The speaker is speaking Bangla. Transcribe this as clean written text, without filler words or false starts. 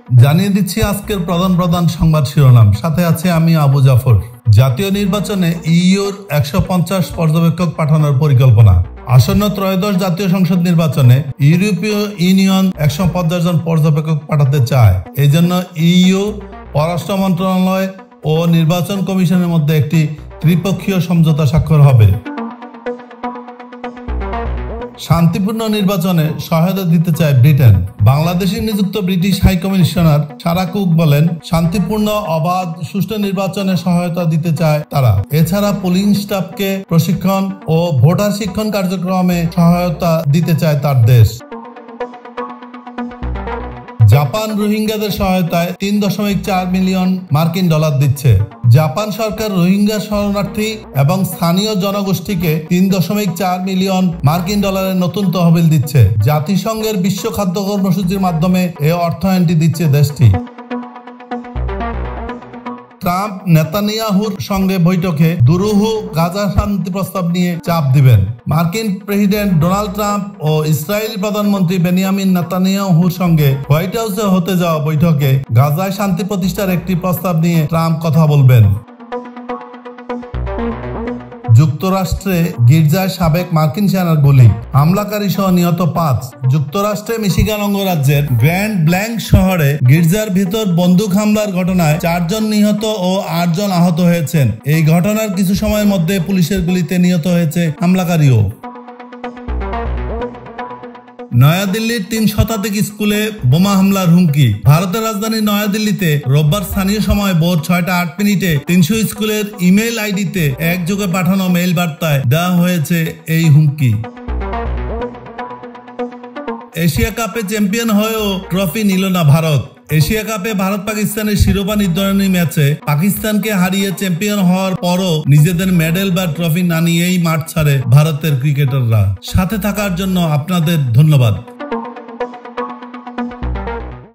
জানিয়ে দিচ্ছি আজকের প্রধান সংবাদ শিরোনাম, সাথে আছে আমি আবু জাফর। জাতীয় নির্বাচনে ইইউর 150 পর্যবেক্ষক পাঠানোর পরিকল্পনা। আসন্ন ত্রয়োদশ জাতীয় সংসদ নির্বাচনে ইউরোপীয় ইউনিয়ন 150 জন পর্যবেক্ষক পাঠাতে চায়। এই জন্য ইইউ, পররাষ্ট্র মন্ত্রণালয় ও নির্বাচন কমিশনের মধ্যে একটি ত্রিপক্ষীয় সমঝোতা স্বাক্ষর হবে। শান্তিপূর্ণ নির্বাচনে সহায়তা দিতে চায় ব্রিটেন। বাংলাদেশে নিযুক্ত British high commissioner Sarah Cook বলেন, শান্তিপূর্ণ, অবাধ, সুষ্ঠু নির্বাচনে সহায়তা দিতে চায় তারা। এছাড়া পোলিং স্টাফকে প্রশিক্ষণ ও ভোটার শিক্ষণ কার্যক্রমে সহায়তা দিতে চায় তার দেশ। জাপান রোহিঙ্গাদের সহায়তায় $3.4 মিলিয়ন মার্কিন ডলার দিচ্ছে। জাপান সরকার রোহিঙ্গা শরণার্থী এবং স্থানীয় জনগোষ্ঠীকে $3.4 মিলিয়ন মার্কিন ডলারের নতুন তহবিল দিচ্ছে। জাতিসংঘের বিশ্ব খাদ্য কর্মসূচির মাধ্যমে এ অর্থায়নটি দিচ্ছে দেশটি। ট্রাম্প নেতানিয়াহুর সঙ্গে বৈঠকে দুরূহ গাজা শান্তি প্রস্তাব নিয়ে চাপ দিবেন। মার্কিন প্রেসিডেন্ট ডোনাল্ড ট্রাম্প ও ইসরায়েলি প্রধানমন্ত্রী বেনিয়ামিন নেতানিয়াহুর সঙ্গে হোয়াইট হাউসে হতে যাওয়া বৈঠকে গাজায় শান্তি প্রতিষ্ঠার একটি প্রস্তাব নিয়ে ট্রাম্প কথা বলবেন। যুক্তরাষ্ট্রে গির্জায় সাবেক মার্কিন সেনার গুলি, হামলাকারী সহ নিহত 5। যুক্তরাষ্ট্রে মিশিগান অঙ্গরাজ্যের গ্র্যান্ড ব্ল্যাঙ্ক শহরে গির্জার ভিতর বন্দুক হামলার ঘটনায় 4 জন নিহত ও 8 জন আহত হয়েছেন। এই ঘটনার কিছু সময়ের মধ্যে পুলিশের গুলিতে নিহত হয়েছে হামলাকারীও। নয়াদিল্লির 3 শতাধিক স্কুলে বোমা হামলার হুমকি। ভারতের রাজধানী নয়াদিল্লিতে রোববার স্থানীয় সময় ভোর 6টা 8 মিনিটে 300 স্কুলের ইমেইল আইডিতে একযোগে পাঠানো মেইল বার্তায় দেওয়া হয়েছে এই হুমকি। এশিয়া কাপে চ্যাম্পিয়ন হয়েও ট্রফি নিল না ভারত। এশিয়া কাপে ভারত পাকিস্তানের শিরোপা নির্ধারণী ম্যাচে পাকিস্তানকে হারিয়ে চ্যাম্পিয়ন হওয়ার পরও নিজেদের মেডেল বা ট্রফি না নিয়েই মাঠ ছাড়ে ভারতের ক্রিকেটাররা। সাথে থাকার জন্য আপনাদের ধন্যবাদ।